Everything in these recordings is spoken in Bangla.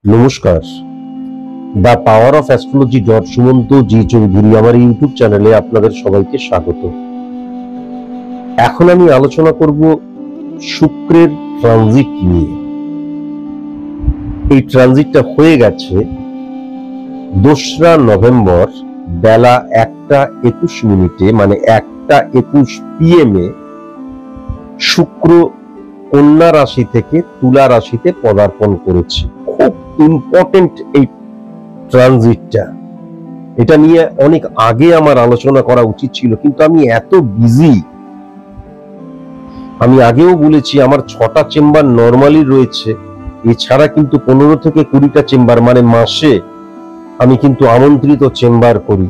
নমস্কার। The power of astrology Sumanta G Chowdhury আমার ইউটিউব চ্যানেলে আপনাদের সবাইকে স্বাগত। এখন আমি আলোচনা করব শুক্রের ট্রানজিট নিয়ে। এই ট্রানজিটটা হয়ে গেছে 2রা নভেম্বর বেলা 1:21 মানে 1:21 PM শুক্র কন্যা রাশি থেকে তুলা রাশিতে পদার্পণ করেছে। খুব ইম্পর্টেন্ট এই ট্রানজিটটা। এটা নিয়ে অনেক আগে আমার আলোচনা করা উচিত ছিল, কিন্তু আমি এত বিজি। আমি আগেও বলেছি আমার 6টা চেম্বার নরমালি রয়েছে, এছাড়া কিন্তু 15 থেকে 20টা চেম্বার মানে মাসে আমি কিন্তু আমন্ত্রিত চেম্বার করি।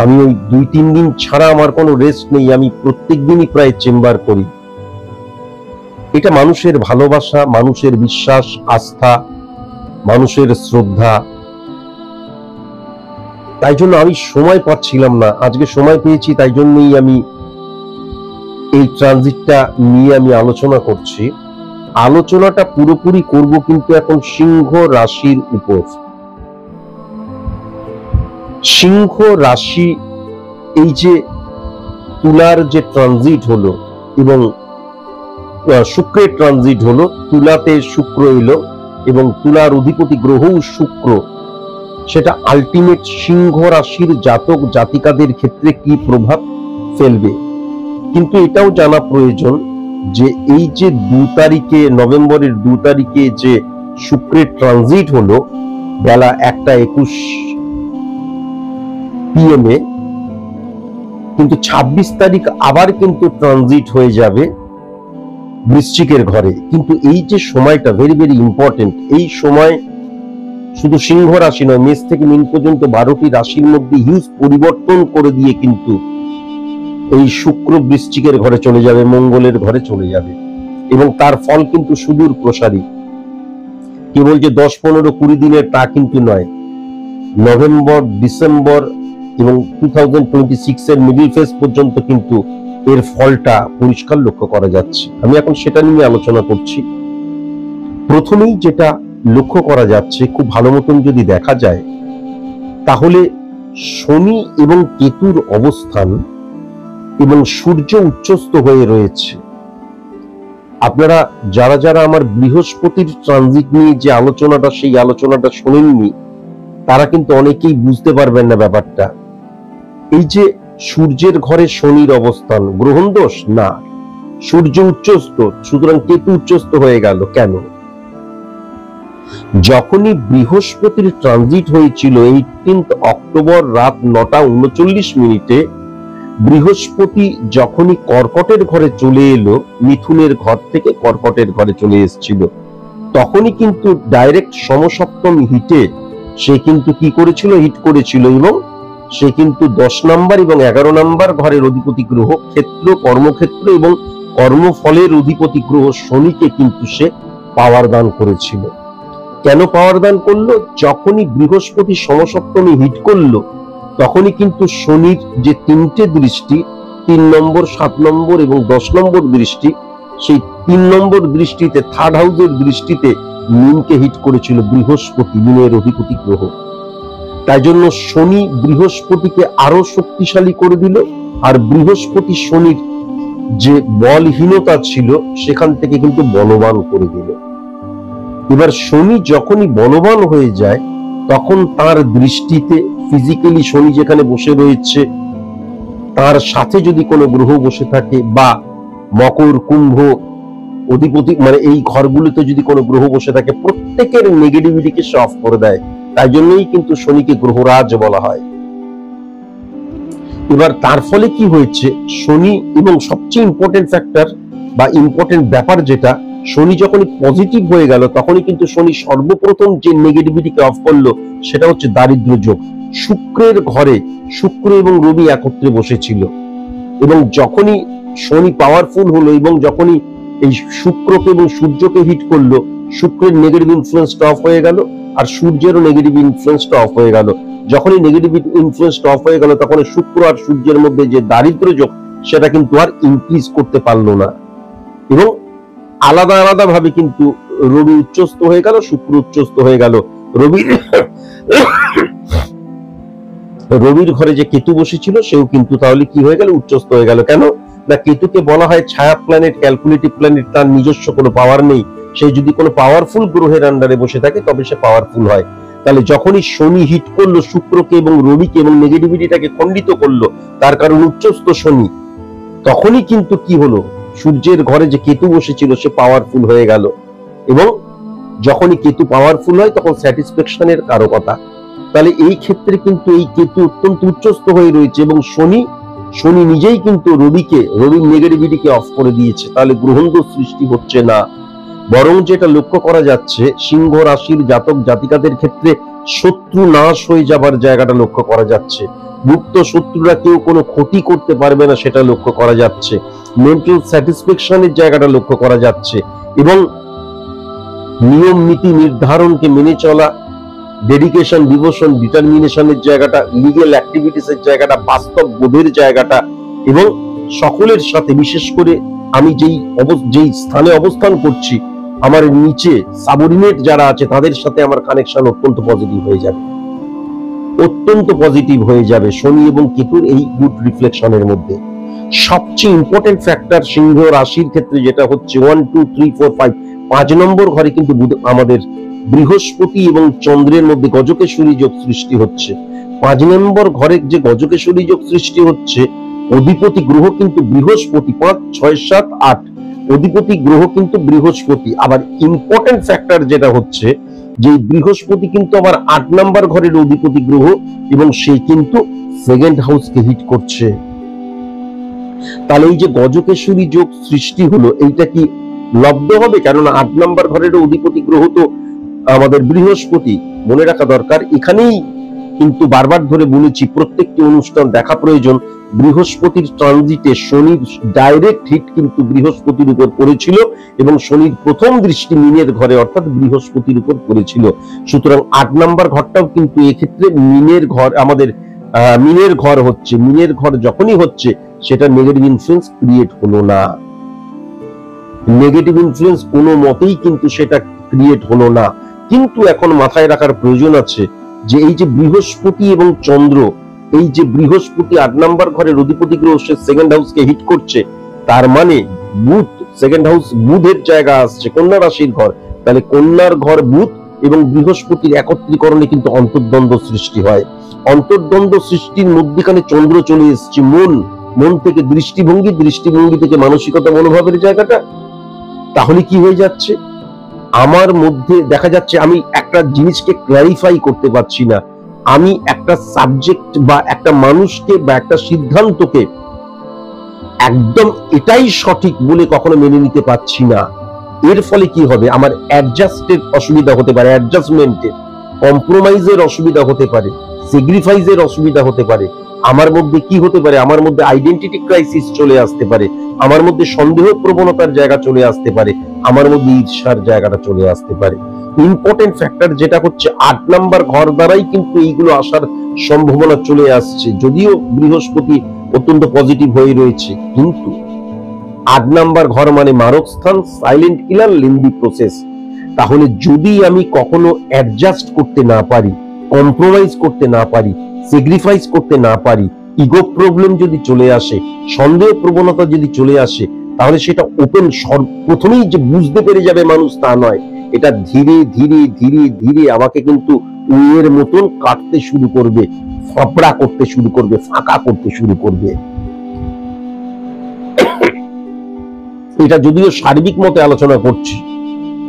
আমি ওই 2-3 দিন ছাড়া আমার কোনো রেস্ট নেই, আমি প্রত্যেক দিনই প্রায় চেম্বার করি। এটা মানুষের ভালোবাসা, মানুষের বিশ্বাস, আস্থা, মানুষের শ্রদ্ধা। তাই জন্য আমি সময় পাচ্ছিলাম না, আজকে সময় পেয়েছি, তাই জন্যই আমি এই ট্রানজিটটা নিয়ে আমি আলোচনা করছি। আলোচনাটা পুরোপুরি করব কিন্তু এখন সিংহ রাশির উপর। সিংহ রাশি, এই যে তুলার যে ট্রানজিট হলো এবং শুক্রের ট্রানজিট হলো, তুলাতে শুক্র এলো এবং তুলার অধিপতি গ্রহও শুক্র, সেটা আলটিমেট সিংহ রাশির জাতক জাতিকাদের ক্ষেত্রে কি প্রভাব ফেলবে। কিন্তু এটাও জানা প্রয়োজন যে এই যে 2 তারিখে নভেম্বরের 2 তারিখে যে শুক্রের ট্রানজিট হলো বেলা 1:21 PM, কিন্তু 26 তারিখ আবার কিন্তু ট্রানজিট হয়ে যাবে বৃশ্চিকের ঘরে। কিন্তু এই যে সময়টা ভেরি ভেরি ইম্পর্টেন্ট। এই সময় শুধু সিংহ রাশি নয়, মেষ থেকে মীন পর্যন্ত 12টি রাশির মধ্যে হিউজ পরিবর্তন করে দিয়ে কিন্তু এই শুক্র বৃশ্চিকের ঘরে চলে যাবে, মঙ্গলের ঘরে চলে যাবে এবং তার ফল কিন্তু সুদূর প্রসারী। কেবল যে 10, 15, 20 দিনের তা কিন্তু নয়। নভেম্বর, ডিসেম্বর এবং 2026 এর মিডল ফেজ পর্যন্ত কিন্তু এর ফলটা পরিষ্কার লক্ষ্য করা যাচ্ছে। আমি এখন সেটা নিয়ে আলোচনা করছি। প্রথমেই যেটা লক্ষ্য করা যাচ্ছে, খুব ভালো মতন যদি দেখা যায়, তাহলে শনি এবং কেতুর অবস্থান এবং সূর্য উচ্চস্থ হয়ে রয়েছে। আপনারা যারা যারা আমার বৃহস্পতির ট্রানজিট নিয়ে যে আলোচনাটা, সেই আলোচনাটা শোনেননি, তারা কিন্তু অনেকেই বুঝতে পারবেন না ব্যাপারটা। এই যে সূর্যের ঘরে শনির অবস্থান, গ্রহণ দোষ না, সূর্য উচ্চস্থ, সুতরাং কেতু উচ্চস্থ হয়ে গেল। কেন? যখনই বৃহস্পতির ট্রানজিট হয়েছিল 18 অক্টোবর রাত 9:39 বৃহস্পতি যখনই কর্কটের ঘরে চলে এলো, মিথুনের ঘর থেকে কর্কটের ঘরে চলে এসেছিল, তখনই কিন্তু ডাইরেক্ট সমসপ্তম হিটে সে কিন্তু কি করেছিল, হিট করেছিল এবং সে কিন্তু 10 নম্বর এবং 11 নম্বর ঘরের অধিপতি গ্রহ, ক্ষেত্র, কর্মক্ষেত্র এবং কর্মফলের অধিপতি গ্রহ শনিকে কিন্তু সে পাওয়ার দান করেছিল। কেন পাওয়ার দান করলো? যখনই বৃহস্পতি সমসপ্তমী হিট করলো, তখনই কিন্তু শনির যে 3টে দৃষ্টি, 3 নম্বর, 7 নম্বর এবং 10 নম্বর দৃষ্টি, সেই 3 নম্বর দৃষ্টিতে, থার্ড হাউসের দৃষ্টিতে মীনকে হিট করেছিল বৃহস্পতি, মীনের অধিপতি গ্রহ। তাই জন্য শনি বৃহস্পতিকে আরো শক্তিশালী করে দিল, আর বৃহস্পতি শনির যে বলহীনতা ছিল সেখান থেকে কিন্তু বলবান করে দিল। এবার শনি যখনই বলবান হয়ে যায়, তখন তার দৃষ্টিতে ফিজিক্যালি শনি যেখানে বসে রয়েছে, তার সাথে যদি কোনো গ্রহ বসে থাকে বা মকর, কুম্ভ অধিপতি মানে এই ঘরগুলোতে যদি কোনো গ্রহ বসে থাকে, প্রত্যেকের নেগেটিভিটিকে সে অফ করে দেয়। তাই জন্যই কিন্তু শনিকে গ্রহরাজ বলা হয়। এবার তার ফলে কি হয়েছে, শনি এবং সবচেয়ে ইম্পর্টেন্ট ফ্যাক্টর বা ইম্পর্টেন্ট ব্যাপার যেটা, শনি যখনই পজিটিভ হয়ে গেল, তখনই কিন্তু শনি সর্বপ্রথম যে নেগেটিভিটিকে অফ করলো, সেটা হচ্ছে দারিদ্র্য যোগ। শুক্রের ঘরে শুক্র এবং রবি একত্রে বসেছিল এবং যখনই শনি পাওয়ারফুল হলো এবং যখনই এই শুক্রকে এবং সূর্যকে হিট করলো, শুক্রের নেগেটিভ ইনফ্লুয়েন্সটা অফ হয়ে গেল আর সূর্যেরও নেগেটিভ ইনফ্লুয়েন্সটা অফ হয়ে গেল। যখনই নেগেটিভ ইনফ্লুয়েন্সটা অফ হয়ে গেল, তখন শুক্র আর সূর্যের মধ্যে যে দারিদ্র্য যোগ, সেটা কিন্তু আর ইনক্রিজ করতে পারলো না এবং আলাদা আলাদা ভাবে কিন্তু রবি উচ্চস্থ হয়ে গেল, শুক্র উচ্চস্থ হয়ে গেল। রবির ঘরে যে কেতু বসেছিল সেও কিন্তু তাহলে কি হয়ে গেল, উচ্চস্থ হয়ে গেল। কেন না, কেতুকে বলা হয় ছায়া প্ল্যানেট, ক্যালকুলেটিভ প্ল্যানেট, তার নিজস্ব কোনো পাওয়ার নেই। সে যদি কোনো পাওয়ারফুল গ্রহের আন্ডারে বসে থাকে তবে সে পাওয়ারফুল হয়। তাহলে যখনই শনি হিট করলো শুক্রকে এবং রবিকে এবং নেগেটিভিটিটাকে খণ্ডিত করলো, তার কারণ উচ্চস্থ শনি, তখনই কিন্তু কি হলো, সূর্যের ঘরে যে কেতু বসেছিল সে পাওয়ারফুল হয়ে গেল। এবং যখনই কেতু পাওয়ারফুল হয় তখন স্যাটিসফ্যাকশনের কারকতা। তাহলে এই ক্ষেত্রে কিন্তু এই কেতু অত্যন্ত উচ্চস্থ হয়ে রয়েছে এবং শনি নিজেই কিন্তু রবির নেগেটিভিটিকে অফ করে দিয়েছে। তাহলে গ্রহণদোষ সৃষ্টি হচ্ছে না, বরং যেটা লক্ষ্য করা যাচ্ছে সিংহ রাশির জাতক জাতিকাদের ক্ষেত্রে শত্রু নাশ হয়ে যাবার জায়গাটা লক্ষ্য করা যাচ্ছে। গুপ্ত শত্রুরা কেউ কোনো ক্ষতি করতে পারবে না সেটা লক্ষ্য করা যাচ্ছে। মেন্টাল স্যাটিসফ্যাকশনের জায়গাটা লক্ষ্য করা যাচ্ছে এবং নিয়ম নীতি নির্ধারণকে মেনে চলা, ডেডিকেশন, ডিভোশন, ডিটারমিনেশনের জায়গাটা, লিগ্যাল অ্যাক্টিভিটিসের জায়গাটা, বাস্তব বোধের জায়গাটা এবং সকলের সাথে, বিশেষ করে আমি যেই স্থানে অবস্থান করছি আমার নিচে সাবঅর্ডিনেট যারা আছে তাদের সাথে আমার কানেকশন অত্যন্ত পজিটিভ হয়ে যাবে, অত্যন্ত পজিটিভ হয়ে যাবে শনি এবং কেতুর এই গুড রিফ্লেকশনের মধ্যে। সবচেয়ে ইম্পর্টেন্ট ফ্যাক্টর সিংহ রাশির ক্ষেত্রে যেটা হচ্ছে 1 2 3 4 5 5 নম্বর ঘরে কিন্তু আমাদের বৃহস্পতি এবং চন্দ্রের মধ্যে গজকেশরী যোগ সৃষ্টি হচ্ছে। 5 নম্বর ঘরে যে গজকেশরী যোগ সৃষ্টি হচ্ছে, অধিপতি গ্রহ কিন্তু বৃহস্পতি, 5 6 7 8 অধিপতি গ্রহ কিন্তু বৃহস্পতি। আবার ইম্পর্টেন্ট ফ্যাক্টর যেটা হচ্ছে যে বৃহস্পতি কিন্তু আবার 8 নম্বর ঘরের অধিপতি গ্রহ এবং সেই কিন্তু সেকেন্ড হাউসকে হিট করছে। তাহলে এই যে গজকেশরী যোগ সৃষ্টি হলো, এইটা কি লব্ধ হবে? কেননা 8 নম্বর ঘরের অধিপতি গ্রহ তো আমাদের বৃহস্পতি। মনে রাখা দরকার, এখানেই কিন্তু বারবার ধরে বলেছি প্রত্যেকটি অনুষ্ঠান দেখা প্রয়োজন, বৃহস্পতির ট্রানজিটে শনির ডাইরেক্ট হিট কিন্তু বৃহস্পতির উপর পড়েছিল এবং শনির প্রথম দৃষ্টি মিনের ঘরে অর্থাৎ বৃহস্পতির উপর পড়েছিল। সুতরাং 8 নম্বর ঘরটাও কিন্তু এক্ষেত্রে মিনের ঘর, আমাদের মিনের ঘর হচ্ছে। মিনের ঘর যখনই হচ্ছে সেটা নেগেটিভ ইনফ্লুয়েন্স ক্রিয়েট হলো না, নেগেটিভ ইনফ্লুয়েন্স কোনো মতেই কিন্তু সেটা ক্রিয়েট হলো না। কিন্তু এখন মাথায় রাখার প্রয়োজন আছে যে এই যে বৃহস্পতি এবং চন্দ্র, এই যে বৃহস্পতি 8 নম্বর ঘরের অধিপতি গ্রহ সে সেকেন্ড হাউসকে হিট করছে, তার মানে বুধ, সেকেন্ড হাউস বুধের জায়গা আসছে, কন্যা রাশির ঘর। তাহলে কন্যার ঘর বুধ এবং বৃহস্পতির একত্রীকরণে কিন্তু অন্তর্দ্বন্দ্ব সৃষ্টি হয়। অন্তর্দ্বন্দ্ব সৃষ্টির মধ্যখানে চন্দ্র চলে এসছে মন থেকে দৃষ্টিভঙ্গি থেকে মানসিকতা, মনোভাবের জায়গাটা। তাহলে কি হয়ে যাচ্ছে, আমার মধ্যে দেখা যাচ্ছে আমি একটা জিনিসকে ক্ল্যারিফাই করতে পারছি না, আমি একটা সাবজেক্ট বা একটা মানুষকে বা একটা সিদ্ধান্তকে একদম এটাই সঠিক বলে কখনো মেনে নিতে পারছি না। এর ফলে কি হবে, আমার অ্যাডজাস্টের অসুবিধা হতে পারে, অ্যাডজাস্টমেন্টের, কম্প্রোমাইজের অসুবিধা হতে পারে, স্যাক্রিফাইসের অসুবিধা হতে পারে। আমার মধ্যে কি হতে পারে, আমার মধ্যে আইডেন্টিটি ক্রাইসিস চলে আসতে পারে, আমার মধ্যে সন্দেহ প্রবণতার জায়গা চলে আসতে পারে, আমার মধ্যে ঈর্ষার জায়গাটা চলে আসতে পারে। ইম্পর্টেন্ট ফ্যাক্টর যেটা হচ্ছে 8 নাম্বার ঘর দ্বারাই কিন্তু এইগুলো আসার সম্ভাবনা চলে আসছে। যদিও বৃহস্পতি অত্যন্ত পজিটিভ হয়ে রয়েছে, কিন্তু 8 নাম্বার ঘর মানে মারক স্থান, সাইলেন্ট কিলার, লেন্দি প্রসেস। তাহলে যদি আমি কখনো অ্যাডজাস্ট করতে না পারি, কম্প্রোমাইজ করতে না পারি, স্যাক্রিফাইস করতে না পারি, ইগো প্রবলেম যদি চলে আসে, সন্দেহ প্রবণতা যদি চলে আসে, তাহলে সেটা ওপেন প্রথমেই যে বুঝতে পেরে যাবে মানুষ তা নয়, এটা ধীরে ধীরে ধীরে ধীরে আমাকে কিন্তু উইয়ের মতন কাটতে শুরু করবে, ফাঁপড়া করতে শুরু করবে, ফাঁকা করতে শুরু করবে। এটা যদিও সার্বিক মতে আলোচনা করছি,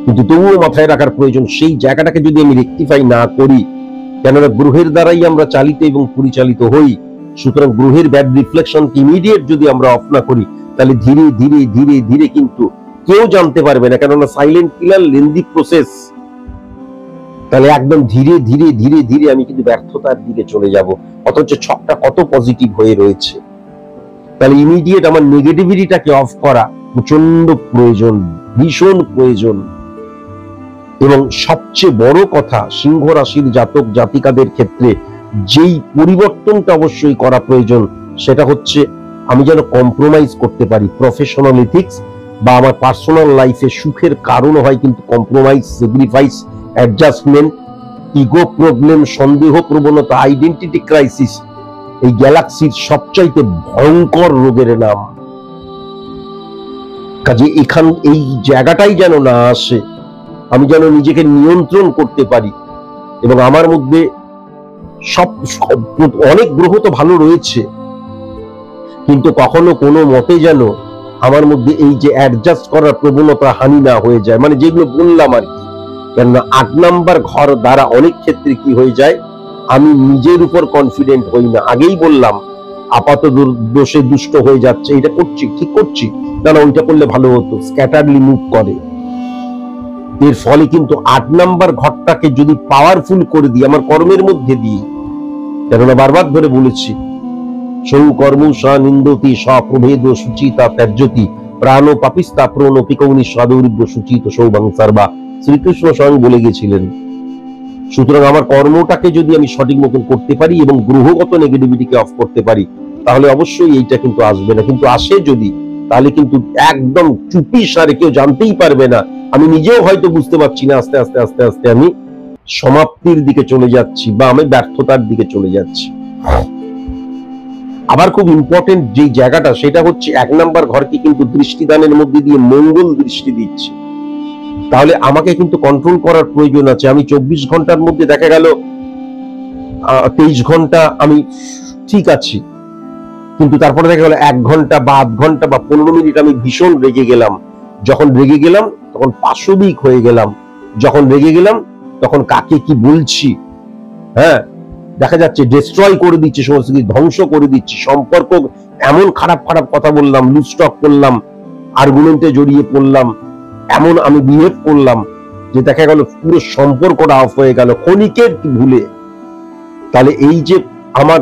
কিন্তু তবুও মাথায় রাখার প্রয়োজন, সেই জায়গাটাকে যদি আমি রেকটিফাই না করি, কেননা গ্রহের দ্বারাই আমরা চালিত এবং পরিচালিত হই। সুতরাং গ্রহের ব্যাড রিফ্লেকশনকে ইমিডিয়েট যদি আমরা অফ না করি, তাহলে ধীরে ধীরে ধীরে ধীরে কিন্তু কেউ জানতে পারবে না, কেননা সাইলেন্ট কিলার, লেন্দি প্রসেস। তাহলে একদম ধীরে ধীরে ধীরে ধীরে আমি কিন্তু ব্যর্থতার দিকে চলে যাব, অথচ ছকটা কত পজিটিভ হয়ে রয়েছে। তাহলে ইমিডিয়েট আমার নেগেটিভিটিটাকে অফ করা প্রচন্ড প্রয়োজন, ভীষণ প্রয়োজন। এবং সবচেয়ে বড় কথা, সিংহ রাশির জাতক জাতিকাদের ক্ষেত্রে যেই পরিবর্তনটা অবশ্যই করা প্রয়োজন, সেটা হচ্ছে আমি যেন কম্প্রোমাইজ করতে পারি। প্রফেশনাল এথিক্স, বা আমার পার্সোনাল লাইফে সুখের কারণ হয় কিন্তু compromise, sacrifice, adjustment, ego problem, সন্দেহ প্রবণতা, আইডেন্টিটি ক্রাইসিস এই গ্যালাক্সির সবচাইতে ভয়ঙ্কর রোগের নাম। কাজে এই জায়গাটাই যেন না আসে, আমি যেন নিজেকে নিয়ন্ত্রণ করতে পারি। এবং আমার মধ্যে অনেক গ্রহ তো ভালো রয়েছে, কিন্তু কখনো কোনো মতে যেন আমার মধ্যে এই যে অ্যাডজাস্ট করার প্রবণতা হানি না হয়ে যায়, মানে যেগুলো বললাম আর কি। কেননা 8 নাম্বার ঘর দ্বারা অনেক ক্ষেত্রে কি হয়ে যায়, আমি নিজের উপর কনফিডেন্ট হই না। আগেই বললাম আপাত দোষে দুষ্ট হয়ে যাচ্ছে, এটা করছি ঠিক করছি না, ওইটা করলে ভালো হতো, স্ক্যাটারলি মুভ করে। এর ফলে কিন্তু 8 নাম্বার ঘরটাকে যদি পাওয়ারফুল করে দিই আমার কর্মের মধ্যে দিয়ে, কেননা বারবার ধরে বলেছি সৌকর্ম নিন্দতি স্বপ্রভেদ সুচিতা ত্যাজ্যতি প্রাণ পাপিস্তা প্রণপিকৌনি সদৌরিব্য সুচিত সৌবাংসারবা, শ্রীকৃষ্ণ স্বয়ং বলে গেছিলেন। সুতরাং আমার কর্মটাকে যদি আমি সঠিক মতন করতে পারি এবং গ্রহগত নেগেটিভিটিকে অফ করতে পারি, তাহলে অবশ্যই এইটা কিন্তু আসবে না। কিন্তু আসে যদি, তাহলে কিন্তু একদম চুপি সারে কেউ জানতেই পারবে না, আমি নিজেও হয়তো বুঝতে পারছি না, আস্তে আস্তে আস্তে আস্তে আমি সমাপ্তির দিকে চলে যাচ্ছি বা আমি ব্যর্থতার দিকে চলে যাচ্ছি। আবার খুব ইম্পর্টেন্ট যে জায়গাটা, সেটা হচ্ছে 1 নাম্বার ঘরকে কিন্তু দৃষ্টিদানের মধ্যে দিয়ে মঙ্গল দৃষ্টি দিচ্ছে। তাহলে আমাকে কিন্তু কন্ট্রোল করার প্রয়োজন আছে। আমি 24 ঘন্টার মধ্যে দেখা গেল 23 ঘন্টা আমি ঠিক আছি, কিন্তু তারপরে দেখা গেল 1 ঘন্টা বা আধ ঘন্টা বা 15 মিনিট আমি ভীষণ রেগে গেলাম। যখন রেগে গেলাম তখন পাশবিক হয়ে গেলাম, যখন রেগে গেলাম তখন কাকে কি বলছি, হ্যাঁ দেখা যাচ্ছে ডিস্ট্রয় করে দিচ্ছে, সমস্ত কিছু ধ্বংস করে দিচ্ছি, সম্পর্ক এমন খারাপ খারাপ কথা বললাম, লুজ টক করলাম, আর্গুমেন্টে জড়িয়ে পড়লাম, এমন আমি বিহেভ করলাম যে দেখা গেল পুরো সম্পর্কটা অফ হয়ে গেল ক্ষণিকের ভুলে। তাহলে এই যে আমার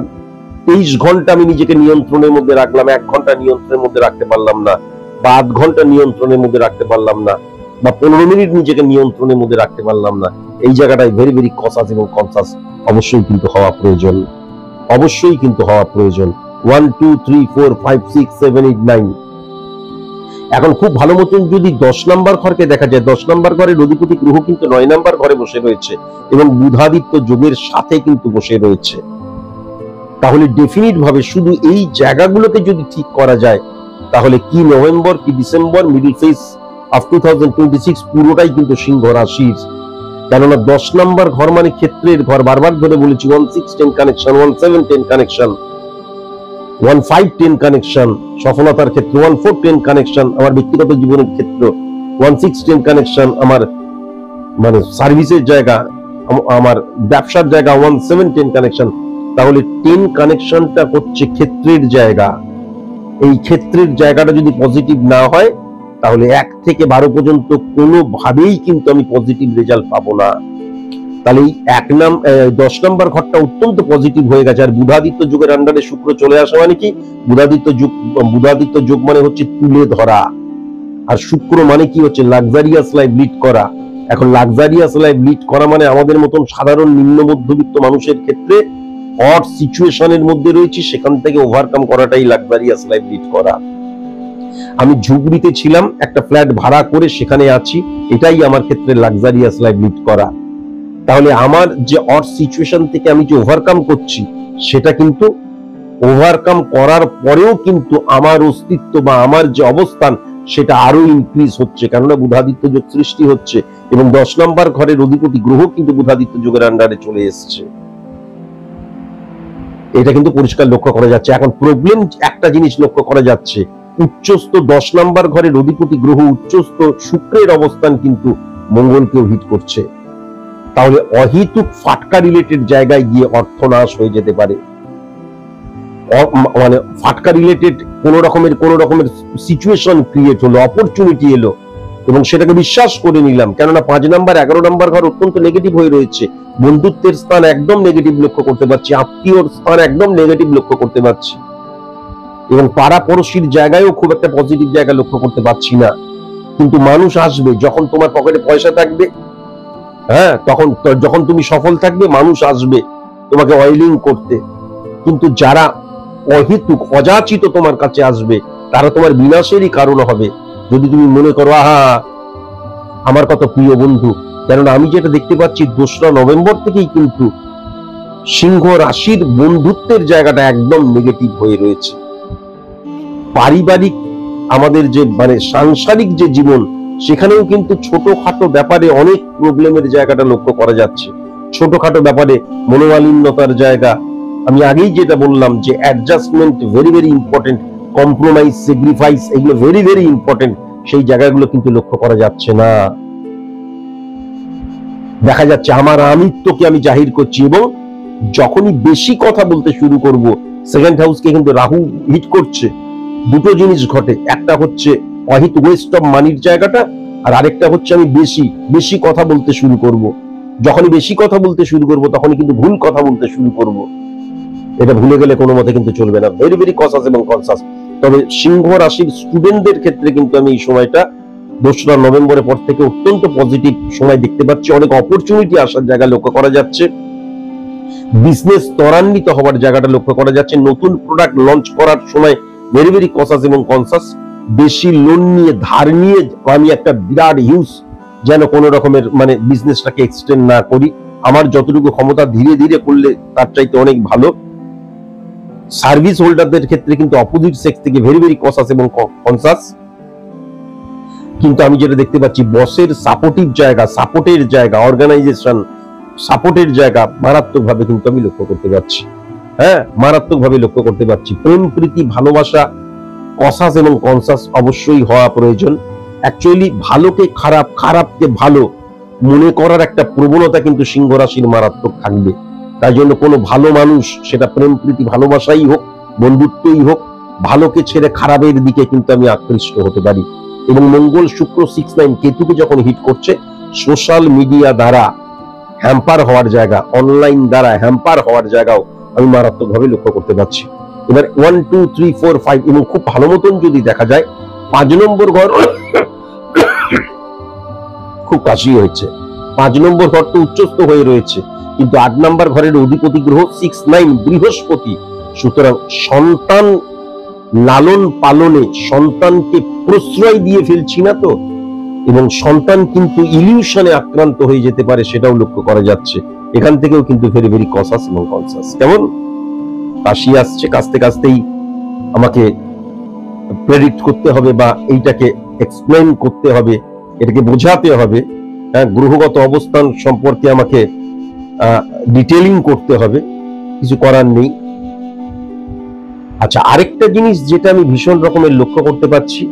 23 ঘন্টা আমি নিজেকে নিয়ন্ত্রণের মধ্যে রাখলাম, 1 ঘন্টা নিয়ন্ত্রণের মধ্যে রাখতে পারলাম না, বা আধ ঘন্টা নিয়ন্ত্রণের মধ্যে রাখতে পারলাম না, বা 15 মিনিট নিজেকে নিয়ন্ত্রণের মধ্যে রাখতে পারলাম না, এই জায়গাটায় ভেরি ভেরি কনসাস এবং কনসাস অবশ্যই কিন্তু হওয়া প্রয়োজন, অবশ্যই কিন্তু হওয়া প্রয়োজন। 1 2 3 4 5 6 7 8 9। এখন খুব ভালো মতন যদি 10 নাম্বার ঘরকে দেখা যায়, 10 নাম্বার ঘরের অধিপতি গ্রহ কিন্তু 9 নাম্বার ঘরে বসে রয়েছে এবং বুধাদিত্য যোগের সাথে কিন্তু বসে রয়েছে। তাহলে ডেফিনিট ভাবে শুধু এই জায়গাগুলোকে যদি ঠিক করা যায়, তাহলে কি নভেম্বর কি ডিসেম্বর, মিডল ফেজ অফ 2026 পুরোটাই কিন্তু সিংহ রাশির। কেননা 10 নাম্বার ঘর মানে ক্ষেত্রের ঘর, বারবার ধরে বলেছি 16-10 কানেকশন, 17-10 কানেকশন, 15-10 কানেকশন সফলতার ক্ষেত্রে, 14-10 কানেকশন আমার ব্যক্তিগত জীবনের ক্ষেত্র, 16-10 কানেকশন আমার মানে সার্ভিসের জায়গা, আমার ব্যবসার জায়গা, 17-10 কানেকশন। তাহলে 10 কানেকশনটা হচ্ছে ক্ষেত্রের জায়গা। এই ক্ষেত্রের জায়গাটা যদি পজিটিভ না হয়, তাহলে 1 থেকে 12 পর্যন্ত কোনোভাবেই কিন্তু আমি পজিটিভ রেজাল্ট পাবো না। তাহলে এই 10 নাম্বার ঘরটা অত্যন্ত পজিটিভ হয়ে গেছে। আর বুধাদিত্য যুগের আন্ডারে শুক্র চলে আসা মানে কি, বুধাদিত্য যুগ মানে হচ্ছে তুলে ধরা, আর শুক্র মানে কি হচ্ছে লাক্সারিয়াস লাইফ লিড করা। এখন লাক্সারিয়াস লাইফ লিড করা মানে আমাদের মতন সাধারণ নিম্ন মধ্যবিত্ত মানুষের ক্ষেত্রে অড সিচুয়েশনের মধ্যে রয়েছে, সেখান থেকে ওভারকাম করাটাই লাক্সারিয়াস লাইফ লিড করা। আমি ঝুপড়িতে ছিলাম, একটা ফ্ল্যাট ভাড়া করে সেখানে আছি, এটাই আমার ক্ষেত্রে লাক্সারিয়াস লাইফ লিড করা। তাহলে আমার যে অড সিচুয়েশন থেকে আমি যে ওভারকাম করছি, সেটা কিন্তু ওভারকাম করার পরেও কিন্তু আমার অস্তিত্ব বা আমার যে অবস্থান সেটা আরো ইনক্রিজ হচ্ছে, কেননা বুধাদিত্য যোগ সৃষ্টি হচ্ছে এবং 10 নাম্বার ঘরের অধিপতি গ্রহ কিন্তু বুধাদিত্য যোগের আন্ডারে চলে এসছে। এটা কিন্তু পরিষ্কার লক্ষ্য করা যাচ্ছে। এখন প্রবলেম একটা জিনিস লক্ষ্য করা যাচ্ছে, উচ্চস্থ 10 নাম্বার ঘরের অধিপতি গ্রহ উচ্চস্থ শুক্রের অবস্থান কিন্তু মঙ্গলকেও হিট করছে। তাহলে অহেতুক ফাটকা রিলেটেড জায়গায় গিয়ে অর্থনাশ হয়ে যেতে পারে। মানে ফাটকা রিলেটেড কোন রকমের সিচুয়েশন ক্রিয়েট হলো, অপরচুনিটি এলো এবং সেটাকে বিশ্বাস করে নিলাম, কেননা 5 নাম্বার 11 নাম্বার ঘর অত্যন্ত নেগেটিভ হয়ে রয়েছে। বন্ধুত্বের স্থান একদম নেগেটিভ লক্ষ্য করতে পারছি, আত্মীয়র স্থান একদম নেগেটিভ লক্ষ্য করতে পারছি, এবং পাড়া পড়শির জায়গায়ও খুব একটা পজিটিভ জায়গা লক্ষ্য করতে পারছি না। কিন্তু মানুষ আসবে যখন তোমার পকেটে পয়সা থাকবে, হ্যাঁ তখন যখন তুমি সফল থাকবে মানুষ আসবে তোমাকে অয়েলিং করতে। কিন্তু যারা অহেতুক অযাচিত তোমার কাছে আসবে, তারা তোমার বিনাশেরই কারণ হবে। যদি তুমি মনে করো আহা আমার কত প্রিয় বন্ধু, কেননা আমি যেটা দেখতে পাচ্ছি 2রা নভেম্বর থেকেই কিন্তু সিংহ রাশির বন্ধুত্বের জায়গাটা একদম নেগেটিভ হয়ে রয়েছে। পারিবারিক আমাদের যে মানে সাংসারিক যে জীবন, সেখানেও কিন্তু ছোটখাটো ব্যাপারে অনেক প্রবলেমের জায়গাটা লক্ষ্য করা যাচ্ছে। ছোটখাটো ব্যাপারে মনোমালিন্যতার জায়গা, আমি আগেই যেটা বললাম যে adjustment very very important, compromise, sacrifice, এগুলো ভেরি ভেরি ইম্পর্টেন্ট। সেই জায়গাগুলো কিন্তু লক্ষ্য করা যাচ্ছে না। দেখা যাচ্ছে আমার আমিত্বকে আমি জাহির করছি, এবং যখনই বেশি কথা বলতে শুরু করব, সেকেন্ড হাউসকে কিন্তু রাহু হিট করছে। দুটো জিনিস ঘটে, একটা হচ্ছে অহিত ওয়েস্ট অফ মানির জায়গাটা, আর আরেকটা হচ্ছে আমি বেশি কথা বলতে শুরু করব। যখনই বেশি কথা বলতে শুরু করব, তখনই কিন্তু ভুল কথা বলতে শুরু করব। এটা ভুলে গেলে কোনো মতে কিন্তু চলবে না। ভেরি ভেরি কনসাস এবং কনসাস। তবে সিংহ রাশির স্টুডেন্টদের ক্ষেত্রে কিন্তু আমি এই সময়টা 2রা নভেম্বরের পর থেকে অত্যন্ত পজিটিভ সময় দেখতে পাচ্ছি। অনেক অপরচুনিটি আসার জায়গা লক্ষ্য করা যাচ্ছে, বিজনেস ত্বরান্বিত হওয়ার জায়গাটা লক্ষ্য করা যাচ্ছে, নতুন প্রোডাক্ট লঞ্চ করার সময় ভেরি ভেরি কনসাস এবং কনসাস। বেশি লোন নিয়ে ধার নিয়ে আমি একটা বিরাট হিউজ যেন কোনো রকমের মানে বিজনেসটাকে এক্সটেন্ড না করি। আমার যতটুকু ক্ষমতা ধীরে ধীরে করলে তার চাইতে অনেক ভালো। সার্ভিস হোল্ডারদের ক্ষেত্রে কিন্তু অপোজিট সেক্স থেকে ভেরি ভেরি কনসাস এবং কনসাস। কিন্তু আমি যেটা দেখতে পাচ্ছি, বসের সাপোর্টিভ জায়গা, সাপোর্টের জায়গা, অর্গানাইজেশন সাপোর্টের জায়গা মারাত্মক ভাবে কিন্তু আমি লক্ষ্য করতে পারছি। হ্যাঁ, মারাত্মক ভাবে লক্ষ্য করতে পারছি। প্রেম প্রীতি ভালোবাসা কনসাস এবং কনসাস অবশ্যই হওয়া প্রয়োজন। অ্যাকচুয়ালি ভালোকে খারাপ, খারাপকে ভালো মনে করার একটা প্রবণতা কিন্তু সিংহ রাশির মারাত্মক থাকবে। তাই জন্য কোনো ভালো মানুষ, সেটা প্রেম প্রীতি ভালোবাসাই হোক, বন্ধুত্বই হোক, ভালোকে ছেড়ে খারাপের দিকে কিন্তু আমি আকৃষ্ট হতে পারি। এবং মঙ্গল শুক্র 6-9 কেতুকে যখন হিট করছে, সোশ্যাল মিডিয়া দ্বারা হ্যাম্পার হওয়ার জায়গা, অনলাইন দ্বারা হ্যাম্পার হওয়ার জায়গাও আমি মারাত্মকভাবে লক্ষ্য করতে পারছি। এবার 1, 2, 3, 4, 5 এবং খুব ভালো মতন যদি দেখা যায় 5 নম্বর ঘর খুব কাশি হয়েছে। 5 নম্বর ঘর তো উচ্চস্থ হয়ে রয়েছে, কিন্তু 8 নম্বর ঘরের অধিপতি গ্রহ 6-9 বৃহস্পতি। সুতরাং সন্তান লালন পালনে সন্তানকে প্রশ্রয় দিয়ে ফেলছি না তো, এবং সন্তান কিন্তু ইলিউশনে আক্রান্ত হয়ে যেতে পারে, সেটাও লক্ষ্য করা যাচ্ছে। এখান থেকেও কিন্তু ভেরি ভেরি কনসাস এবং কনসাস। কেমন কাশি আসছে, কাশতে কাশতেই আমাকে প্রেডিক্ট করতে হবে বা এইটাকে এক্সপ্লেন করতে হবে, এটাকে বোঝাতে হবে। হ্যাঁ, গ্রহগত অবস্থান সম্পর্কে আমাকে ডিটেইলিং করতে হবে, কিছু করার নেই। আচ্ছা, আরেকটা জিনিস যেটা আমি ভীষণ রকমের লক্ষ্য করতে পারছি,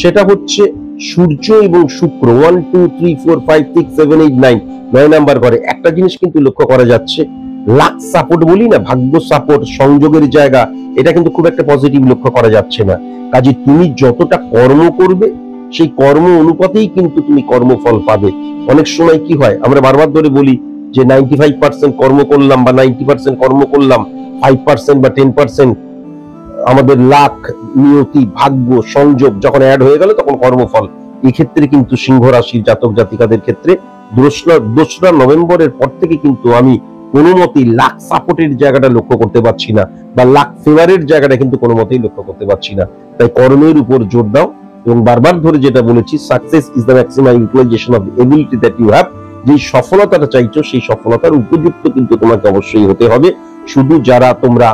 সেটা হচ্ছে সূর্য এবং শুক্র 1, 2, 3, 4, 5, 6, 7, 8, 9 নাম্বার ঘরে একটা জিনিস কিন্তু লক্ষ্য করা যাচ্ছে, লাক সাপোর্ট বলি না, ভাগ্য সাপোর্ট, সংযোগের জায়গা, এটা কিন্তু খুব একটা পজিটিভ লক্ষ্য করা যাচ্ছে না। কাজে তুমি যতটা কর্ম করবে, সেই কর্ম অনুপাতেই কিন্তু তুমি কর্মফল পাবে। অনেক সময় কি হয়, আমরা বারবার ধরে বলি যে 95% কর্ম করলাম বা 90% কর্ম করলাম, 5% বা 10% আমাদের লাক, নিয়তি, ভাগ্য, সংযোগ যখন অ্যাড হয়ে গেল তখন কর্মফল। এই ক্ষেত্রে কিন্তু সিংহ রাশির জাতক জাতিকাদের ক্ষেত্রে 2রা নভেম্বরের পর থেকে কিন্তু আমি কোনো মতেই লাক সাপোর্টের জায়গাটা লক্ষ্য করতে পারছি না, বা লাক ফেভারের জায়গাটা কিন্তু কোনো মতেই লক্ষ্য করতে পারছি না। তাই কর্মের উপর জোর দাও, এবং বারবার ধরে যেটা বলেছি, success is the maximum utilization of ability that you have. যে সফলতাটা চাইছো, সেই সফলতার উপযুক্ত কিন্তু তোমাকে অবশ্যই হতে হবে। শুধু যারা তোমরা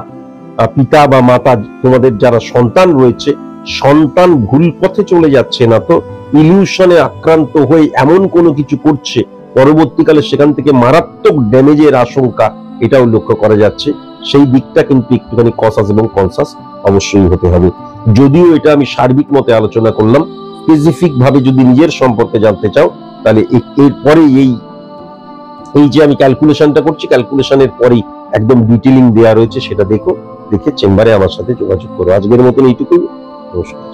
পিতা বা মাতা, তোমাদের যারা সন্তান রয়েছে, সন্তান ভুল পথে চলে যাচ্ছে না তো, ইলিউশনে আক্রান্ত হয়ে এমন কোনো কিছু করছে পরবর্তীকালে সেখান থেকে মারাত্মক ড্যামেজের আশঙ্কা, এটাও লক্ষ্য করা যাচ্ছে। সেই দিকটা কিন্তু একটুখানি কনসাস এবং কনসাস অবশ্যই হতে হবে। যদিও এটা আমি সার্বিক মতে আলোচনা করলাম, স্পেসিফিক ভাবে যদি নিজের সম্পর্কে জানতে চাও, তাহলে এরপরে এই যে আমি ক্যালকুলেশনটা করছি, ক্যালকুলেশনের পরেই একদম ডিটেইলিং দেওয়া রয়েছে, সেটা দেখো, দেখে চেম্বারে আমার সাথে যোগাযোগ করো। আজকের মতন এইটুকুই, নমস্কার।